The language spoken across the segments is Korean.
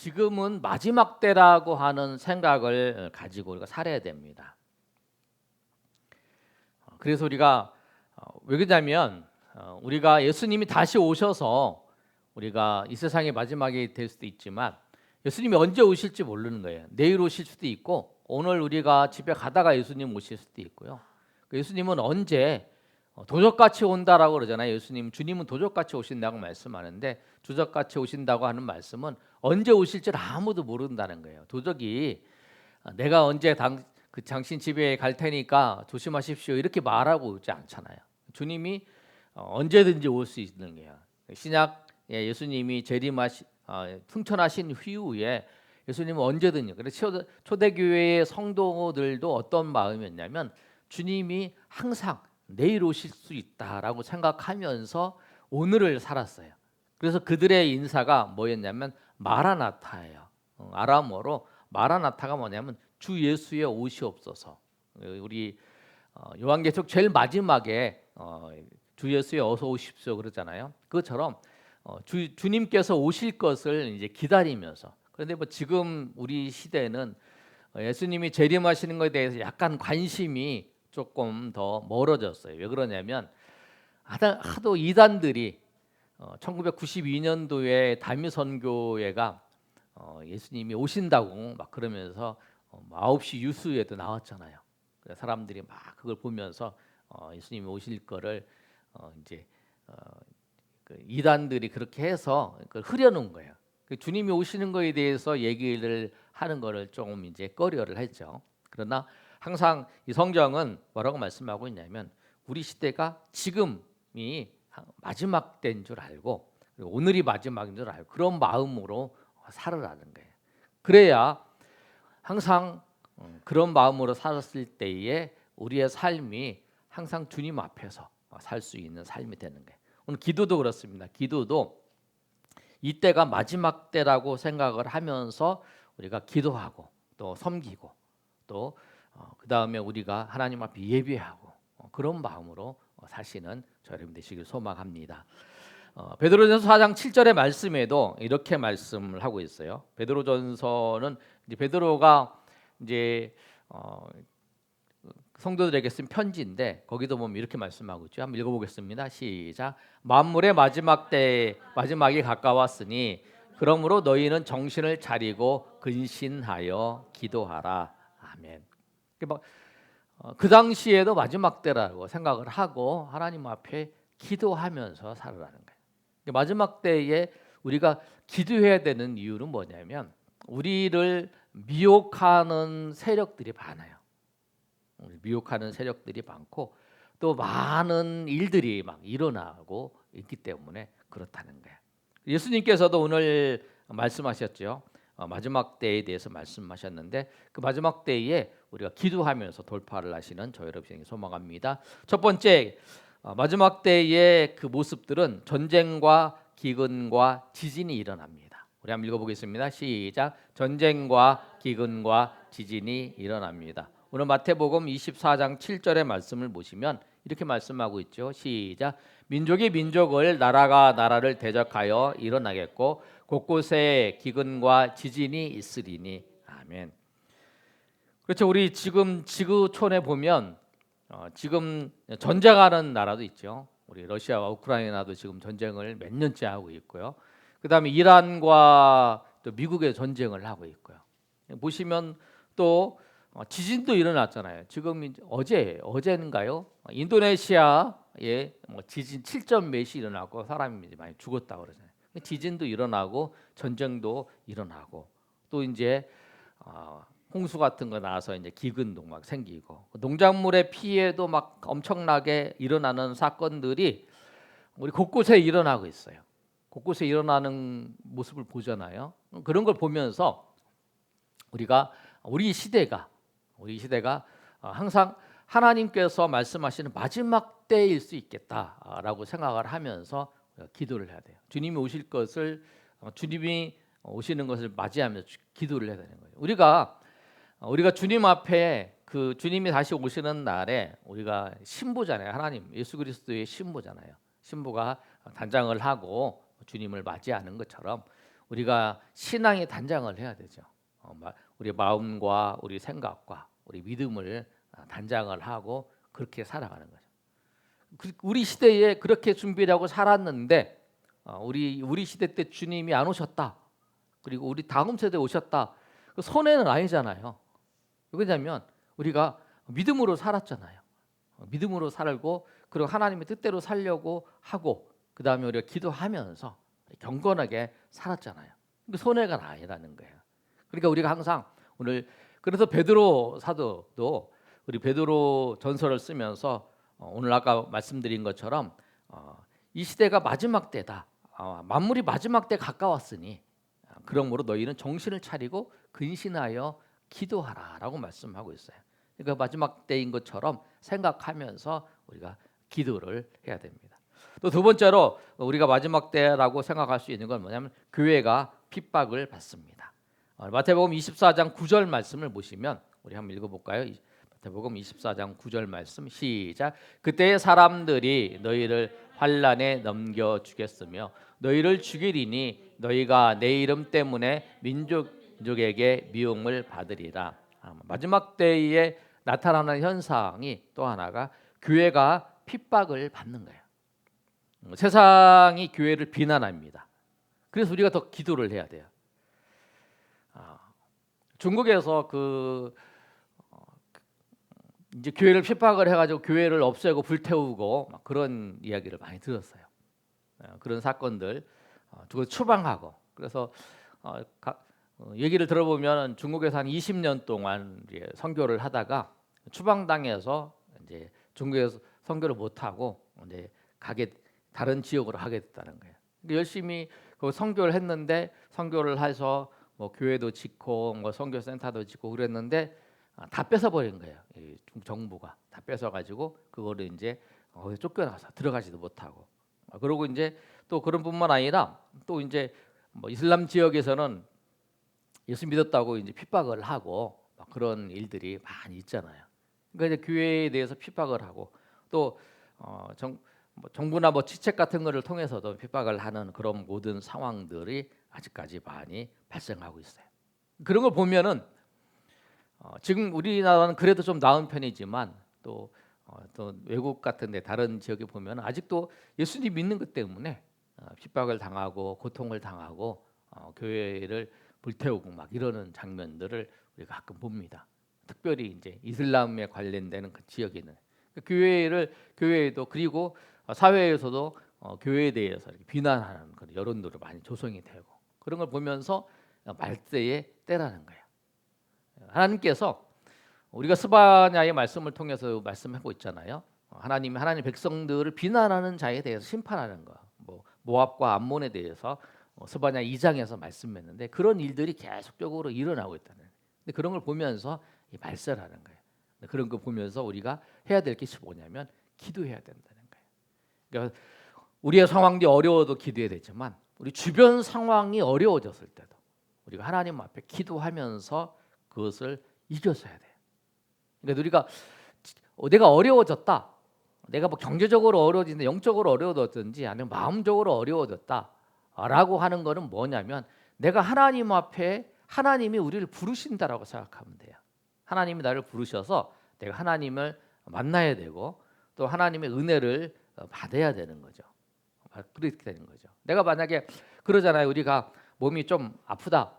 지금은 마지막 때라고 하는 생각을 가지고 우리가 살아야 됩니다. 그래서 우리가 왜 그러냐면 우리가 예수님이 다시 오셔서 우리가 이 세상의 마지막이 될 수도 있지만 예수님이 언제 오실지 모르는 거예요. 내일 오실 수도 있고 오늘 우리가 집에 가다가 예수님 오실 수도 있고요. 예수님은 언제 도적같이 온다라고 그러잖아요. 예수님 주님은 도적같이 오신다고 말씀하는데 도적같이 오신다고 하는 말씀은 언제 오실지 아무도 모른다는 거예요. 도적이 내가 언제 당신 집에 갈 테니까 조심하십시오 이렇게 말하고 오지 않잖아요. 주님이 언제든지 올 수 있는 거예요. 신약 예수님이 승천하신 후에 예수님은 언제든지. 그래서 초대교회의 성도들도 어떤 마음이었냐면 주님이 항상 내일 오실 수 있다라고 생각하면서 오늘을 살았어요. 그래서 그들의 인사가 뭐였냐면 마라나타예요. 아람어로 마라나타가 뭐냐면 주 예수의 오시옵소서. 우리 요한계시록 제일 마지막에 주 예수의 어서 오십시오 그러잖아요. 그것처럼 주님께서 오실 것을 이제 기다리면서. 그런데 뭐 지금 우리 시대는 예수님이 재림하시는 것에 대해서 약간 관심이 조금 더 멀어졌어요. 왜 그러냐면 하도 이단들이 1992년도에 다미선교회가 예수님이 오신다고 막 그러면서 9시 뉴스에도 나왔잖아요. 그래서 사람들이 막 그걸 보면서 예수님이 오실 거를 이제 그 이단들이 그렇게 해서 그걸 흐려놓은 거예요. 주님이 오시는 거에 대해서 얘기를 하는 거를 조금 이제 꺼려를 했죠. 그러나 항상 이 성경은 뭐라고 말씀하고 있냐면 우리 시대가 지금이 마지막 때인 줄 알고 오늘이 마지막인 줄 알고 그런 마음으로 살으라는 거예요. 그래야 항상 그런 마음으로 살았을 때에 우리의 삶이 항상 주님 앞에서 살 수 있는 삶이 되는 거예요. 오늘 기도도 그렇습니다. 기도도 이때가 마지막 때라고 생각을 하면서 우리가 기도하고 또 섬기고 또 그다음에 우리가 하나님 앞에 예배하고 그런 마음으로 사시는 저 여러분 되시길 소망합니다. 베드로전서 4장 7절의 말씀에도 이렇게 말씀을 하고 있어요. 베드로전서는 이제 베드로가 이제 성도들에게 쓴 편지인데 거기도 보면 이렇게 말씀하고 있죠. 한번 읽어보겠습니다. 시작. 만물의 마지막이 가까웠으니 그러므로 너희는 정신을 차리고 근신하여 기도하라. 아멘. 그 당시에도 마지막 때라고 생각을 하고 하나님 앞에 기도하면서 살아라는 거예요. 마지막 때에 우리가 기도해야 되는 이유는 뭐냐면 우리를 미혹하는 세력들이 많아요. 미혹하는 세력들이 많고 또 많은 일들이 막 일어나고 있기 때문에 그렇다는 거예요. 예수님께서도 오늘 말씀하셨죠. 마지막 때에 대해서 말씀하셨는데 그 마지막 때에 우리가 기도하면서 돌파를 하시는 저 여러분에게 소망합니다. 첫 번째 마지막 때의 그 모습들은 전쟁과 기근과 지진이 일어납니다. 우리 한번 읽어보겠습니다. 시작. 전쟁과 기근과 지진이 일어납니다. 오늘 마태복음 24장 7절의 말씀을 보시면 이렇게 말씀하고 있죠. 시작. 민족이 민족을 나라가 나라를 대적하여 일어나겠고 곳곳에 기근과 지진이 있으리니. 아멘. 그렇죠. 우리 지금 지구촌에 보면 지금 전쟁하는 나라도 있죠. 우리 러시아와 우크라이나도 지금 전쟁을 몇 년째 하고 있고요. 그다음에 이란과 또 미국의 전쟁을 하고 있고요. 보시면 또 지진도 일어났잖아요. 지금 어제인가요? 인도네시아에 지진 7점 몇이 일어나고 사람이 많이 죽었다고 그러잖아요. 지진도 일어나고 전쟁도 일어나고 또 이제 홍수 같은 거 나와서 이제 기근도 막 생기고 농작물의 피해도 막 엄청나게 일어나는 사건들이 우리 곳곳에 일어나고 있어요. 곳곳에 일어나는 모습을 보잖아요. 그런 걸 보면서 우리 시대가 항상 하나님께서 말씀하시는 마지막 때일 수 있겠다라고 생각을 하면서 기도를 해야 돼요. 주님이 오실 것을 주님이 오시는 것을 맞이하면서 기도를 해야 되는 거예요. 우리가 주님 앞에 그 주님이 다시 오시는 날에 우리가 신부잖아요. 하나님 예수 그리스도의 신부잖아요. 신부가 단장을 하고 주님을 맞이하는 것처럼 우리가 신앙의 단장을 해야 되죠. 우리 마음과 우리 생각과 우리 믿음을 단장을 하고 그렇게 살아가는 거죠. 우리 시대에 그렇게 준비를 하고 살았는데 우리 시대 때 주님이 안 오셨다. 그리고 우리 다음 세대에 오셨다. 그 손해는 아니잖아요. 왜냐하면 우리가 믿음으로 살았잖아요. 믿음으로 살고 그리고 하나님의 뜻대로 살려고 하고 그 다음에 우리가 기도하면서 경건하게 살았잖아요. 그 손해가 아니라는 거예요. 그러니까 우리가 항상 오늘 그래서 베드로 사도도 우리 베드로 전서를 쓰면서 오늘 아까 말씀드린 것처럼 이 시대가 마지막 때다. 만물이 마지막 때 가까웠으니 그러므로 너희는 정신을 차리고 근신하여 기도하라라고 말씀하고 있어요. 그러니까 마지막 때인 것처럼 생각하면서 우리가 기도를 해야 됩니다. 또 두 번째로 우리가 마지막 때라고 생각할 수 있는 건 뭐냐면 교회가 핍박을 받습니다. 마태복음 24장 9절 말씀을 보시면 우리 한번 읽어볼까요? 마태복음 24장 9절 말씀 시작. 그때의 사람들이 너희를 환난에 넘겨주겠으며 너희를 죽이리니 너희가 내 이름 때문에 민족에게 미움을 받으리라. 마지막 때에 나타나는 현상이 또 하나가 교회가 핍박을 받는 거예요. 세상이 교회를 비난합니다. 그래서 우리가 더 기도를 해야 돼요. 중국에서 이제 교회를 핍박을 해가지고 교회를 없애고 불태우고 막 그런 이야기를 많이 들었어요. 그런 사건들 그걸 추방하고 그래서 얘기를 들어보면 중국에서 한 20년 동안 이제 선교를 하다가 추방당해서 이제 중국에서 선교를 못 하고 이제 다른 지역으로 하게 됐다는 거예요. 열심히 그 선교를 했는데 선교를 해서 뭐 교회도 짓고 뭐 선교센터도 짓고 그랬는데 다 뺏어버린 거예요. 이 정부가 다 뺏어가지고 그거를 이제 쫓겨나서 들어가지도 못하고 그러고 이제 또 그런 뿐만 아니라 또 이제 뭐 이슬람 지역에서는 예수 믿었다고 이제 핍박을 하고 막 그런 일들이 많이 있잖아요. 그러니까 이제 교회에 대해서 핍박을 하고 또 정부나 뭐 취책 같은 거를 통해서도 핍박을 하는 그런 모든 상황들이 아직까지 많이 발생하고 있어요. 그런 걸 보면은 지금 우리나라는 그래도 좀 나은 편이지만 또 외국 같은데 다른 지역에 보면 아직도 예수님 믿는 것 때문에 핍박을 당하고 고통을 당하고 교회를 불태우고 막 이러는 장면들을 우리가 가끔 봅니다. 특별히 이제 이슬람에 관련되는 그 지역에는 교회에도 그리고 사회에서도 교회에 대해서 이렇게 비난하는 그런 여론들이 많이 조성이 되고 그런 걸 보면서 말세의 때라는 거예요. 하나님께서 우리가 스바냐의 말씀을 통해서 말씀하고 있잖아요. 하나님 백성들을 비난하는 자에 대해서 심판하는 거. 뭐 모압과 암몬에 대해서 스바냐 2장에서 말씀했는데 그런 일들이 계속적으로 일어나고 있다는. 근데 그런 걸 보면서 말세라는 거예요. 그런 거 보면서 우리가 해야 될 것이 뭐냐면 기도해야 된다는 거예요. 그러니까 우리의 상황이 어려워도 기도해야 되지만 우리 주변 상황이 어려워졌을 때도 우리가 하나님 앞에 기도하면서 그것을 이겨서야 돼요. 그러니까 우리가 내가 어려워졌다. 내가 뭐 경제적으로 어려워지는데 영적으로 어려워졌든지 아니면 마음적으로 어려워졌다라고 하는 거는 뭐냐면 내가 하나님 앞에 하나님이 우리를 부르신다라고 생각하면 돼요. 하나님이 나를 부르셔서 내가 하나님을 만나야 되고 또 하나님의 은혜를 받아야 되는 거죠. 그렇게 되는 거죠. 내가 만약에 그러잖아요. 우리가 몸이 좀 아프다.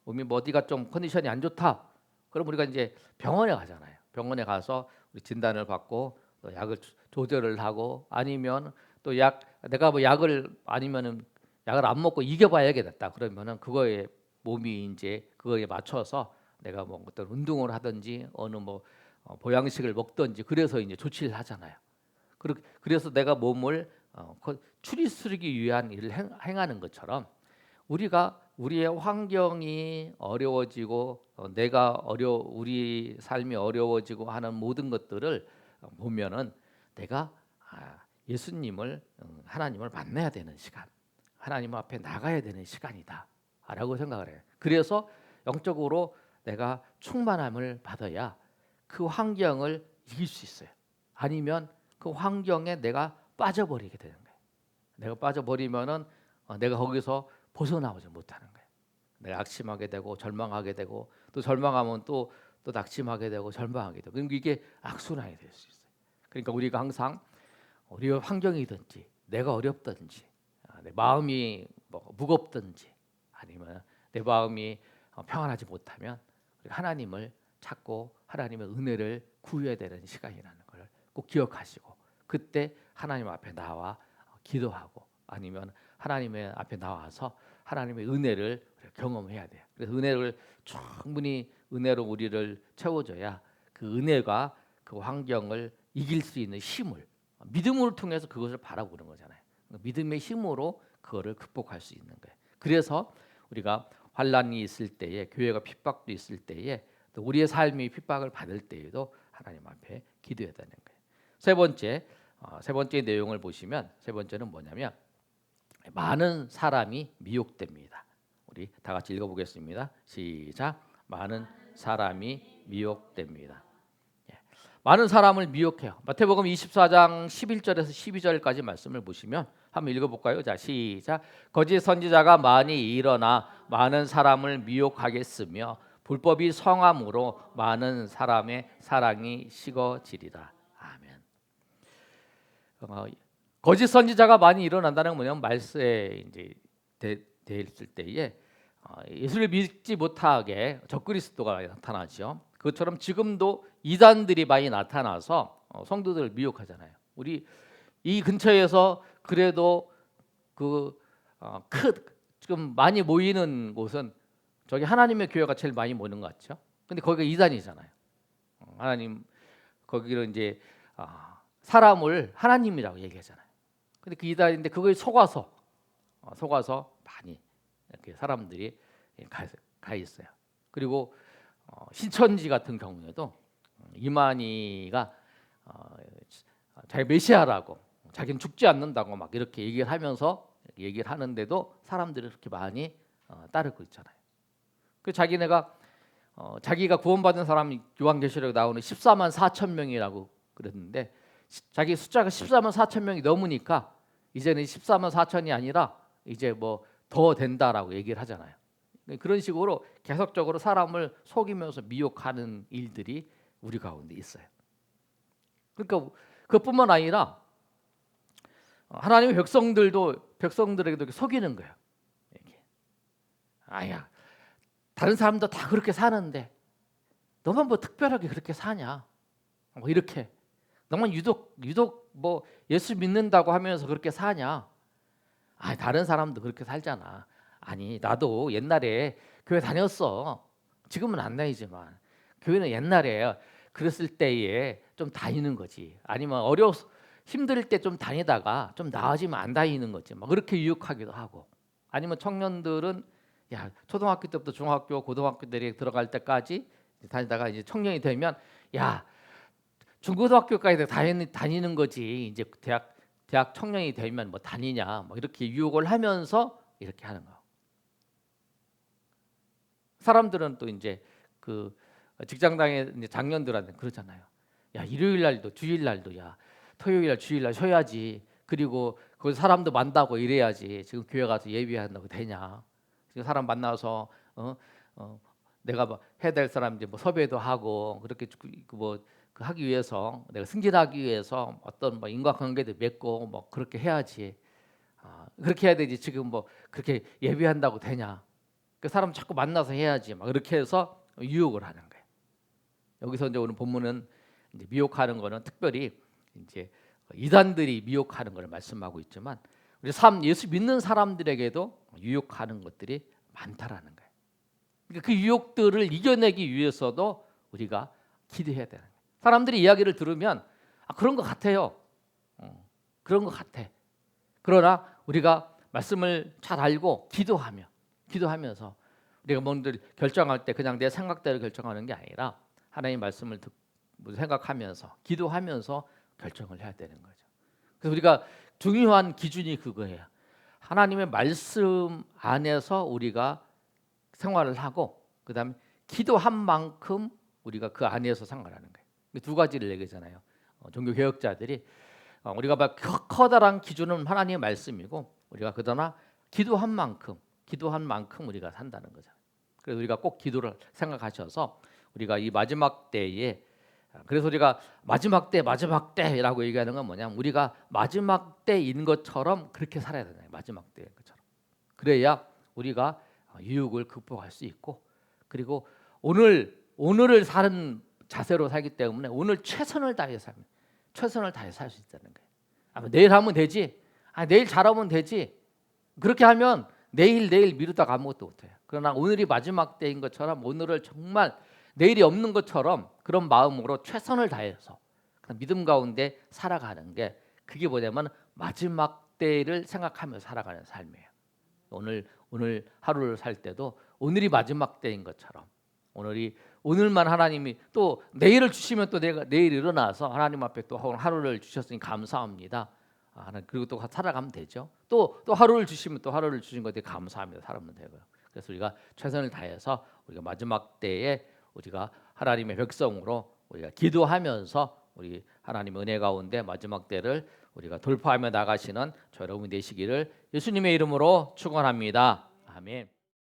몸이 뭐 어디가 좀 컨디션이 안 좋다. 그럼 우리가 이제 병원에 가잖아요. 병원에 가서 우리 진단을 받고 또 약을 조절을 하고 아니면 또 내가 뭐 약을 아니면은 약을 안 먹고 이겨봐야겠다. 그러면은 그거에 몸이 이제 그거에 맞춰서 내가 뭐 어떤 운동을 하든지 어느 뭐 보양식을 먹든지 그래서 이제 조치를 하잖아요. 그래서 내가 몸을 추리쓰기 위한 일을 행하는 것처럼 우리가 우리의 환경이 어려워지고 우리 삶이 어려워지고 하는 모든 것들을 보면은 내가 예수님을 하나님을 만나야 되는 시간, 하나님 앞에 나가야 되는 시간이다라고 생각을 해요. 그래서 영적으로 내가 충만함을 받아야 그 환경을 이길 수 있어요. 아니면 그 환경에 내가 빠져버리게 되는 거예요. 내가 빠져버리면은 내가 거기서 벗어나오지 못하는 거예요. 내가 낙심하게 되고 절망하게 되고 또 절망하면 또 낙심하게 되고 절망하게 되고 그럼 이게 악순환이 될 수 있어요. 그러니까 우리가 항상 우리의 환경이든지 내가 어렵든지 내 마음이 뭐 무겁든지 아니면 내 마음이 평안하지 못하면 하나님을 찾고 하나님의 은혜를 구해야 되는 시간이라는 걸 꼭 기억하시고 그때 하나님 앞에 나와 기도하고 아니면 하나님의 앞에 나와서 하나님의 은혜를 경험해야 돼요. 그래서 은혜를 충분히 은혜로 우리를 채워줘야 그 은혜가 그 환경을 이길 수 있는 힘을 믿음을 통해서 그것을 바라보는 거잖아요. 믿음의 힘으로 그거를 극복할 수 있는 거예요. 그래서 우리가 환난이 있을 때에 교회가 핍박도 있을 때에 또 우리의 삶이 핍박을 받을 때에도 하나님 앞에 기도해야 되는 거예요. 세 번째 내용을 보시면 세 번째는 뭐냐면 많은 사람이 미혹됩니다. 우리 다 같이 읽어보겠습니다. 시작. 많은 사람이 미혹됩니다. 많은 사람을 미혹해요. 마태복음 24장 11절에서 12절까지 말씀을 보시면 한번 읽어볼까요? 자, 시작. 거짓 선지자가 많이 일어나 많은 사람을 미혹하겠으며 불법이 성함으로 많은 사람의 사랑이 식어지리라. 아멘. 거짓 선지자가 많이 일어난다는 건 뭐냐면 말세에 이제 됐을 때에 예수를 믿지 못하게 적그리스도가 나타나죠. 그것처럼 지금도 이단들이 많이 나타나서 성도들을 미혹하잖아요. 우리 이 근처에서 그래도 지금 많이 모이는 곳은 저기 하나님의 교회가 제일 많이 모이는 것 같죠. 근데 거기가 이단이잖아요. 하나님 거기를 이제 사람을 하나님이라고 얘기하잖아요. 근데 그 이단인데 그거에 속아서 많이 이렇게 사람들이 가 있어요. 그리고 신천지 같은 경우에도 이만희가 자기 메시아라고 자기는 죽지 않는다고 막 이렇게 얘기를 하면서 얘기를 하는데도 사람들이 그렇게 많이 따르고 있잖아요. 그 자기네가 자기가 구원받은 사람이 요한계시록에 나오는 14만 4천 명이라고 그랬는데 자기 숫자가 14만 4천 명이 넘으니까 이제는 14만 4천이 아니라 이제 뭐 더 된다라고 얘기를 하잖아요. 그런 식으로 계속적으로 사람을 속이면서 미혹하는 일들이 우리 가운데 있어요. 그러니까 그뿐만 아니라 하나님의 백성들에게도 속이는 거예요. 아야, 다른 사람도 다 그렇게 사는데 너만 뭐 특별하게 그렇게 사냐? 뭐 이렇게 너만 유독 뭐 예수 믿는다고 하면서 그렇게 사냐? 다른 사람도 그렇게 살잖아. 아니 나도 옛날에 교회 다녔어. 지금은 안 다니지만 교회는 옛날에 그랬을 때에 좀 다니는 거지. 아니면 힘들 때 좀 다니다가 좀 나아지면 안 다니는 거지. 막 그렇게 유혹하기도 하고. 아니면 청년들은 야 초등학교 때부터 중학교, 고등학교들이 들어갈 때까지 다니다가 이제 청년이 되면 야 중고등학교까지 다니는 거지. 이제 대학 청년이 되면 뭐 다니냐, 뭐 이렇게 유혹을 하면서 이렇게 하는 거. 사람들은 또 이제 그 직장당의 이제 장년들한테 그러잖아요. 야 일요일 날도 주일 날도 야 토요일 날 주일 날 쉬어야지. 그리고 그 사람도 만나고 이래야지. 지금 교회 가서 예배한다고 되냐? 지금 사람 만나서 내가 뭐 해야 될 사람 이제 뭐 섭외도 하고 그렇게 뭐 하기 위해서 내가 승진하기 위해서 어떤 뭐 인간관계도 맺고 뭐 그렇게 해야지. 그렇게 해야 되지. 지금 뭐 그렇게 예배한다고 되냐? 그 사람 자꾸 만나서 해야지. 막 그렇게 해서 유혹을 하는 거예요. 여기서 이제 오늘 본문은 이제 미혹하는 거는 특별히 이제 이단들이 미혹하는 걸 말씀하고 있지만 우리 예수 믿는 사람들에게도 유혹하는 것들이 많다라는 거예요. 그러니까 그 유혹들을 이겨내기 위해서도 우리가 기도해야 되는 거예요. 사람들이 이야기를 들으면 그런 것 같아요. 그런 것 같아. 그러나 우리가 말씀을 잘 알고 기도하면서 우리가 뭔가 결정할 때 그냥 내 생각대로 결정하는 게 아니라 하나님 말씀을 생각하면서 기도하면서 결정을 해야 되는 거죠. 그래서 우리가 중요한 기준이 그거예요. 하나님의 말씀 안에서 우리가 생활을 하고 그다음에 기도한 만큼 우리가 그 안에서 생활하는 거예요. 두 가지를 얘기하잖아요. 종교 개혁자들이 우리가 막 커다란 기준은 하나님의 말씀이고 우리가 그러나 기도한 만큼 기도한 만큼 우리가 산다는 거죠. 그래서 우리가 꼭 기도를 생각하셔서 우리가 이 마지막 때에, 그래서 우리가 마지막 때라고 얘기하는 건 뭐냐면 우리가 마지막 때인 것처럼 그렇게 살아야 되나요? 마지막 때인 것처럼. 그래야 우리가 유혹을 극복할 수 있고, 그리고 오늘을 사는 자세로 살기 때문에 오늘 최선을 다해 살면 최선을 다해 살 수 있다는 거예요. 내일 하면 되지. 내일 잘하면 되지. 그렇게 하면 내일 미루다가 아무것도 못해요. 그러나 오늘이 마지막 때인 것처럼 오늘을 정말 내일이 없는 것처럼 그런 마음으로 최선을 다해서 믿음 가운데 살아가는 게, 그게 뭐냐면 마지막 때를 생각하며 살아가는 삶이에요. 오늘 하루를 살 때도 오늘이 마지막 때인 것처럼 오늘만 하나님이 또 내일을 주시면 또 내가 내일 일어나서 하나님 앞에 또 하루를 주셨으니 감사합니다. 그리고 또 살아가면 되죠. 또 하루를 주시면 또 하루를 주신 것에 감사합니다. 살아가면 되고요. 그래서 우리가 최선을 다해서 우리가 마지막 때에 우리가 하나님의 백성으로 우리가 기도하면서 우리 하나님의 은혜 가운데 마지막 때를 우리가 돌파하며 나가시는 저 여러분 되시기를 예수님의 이름으로 축원합니다. 아멘.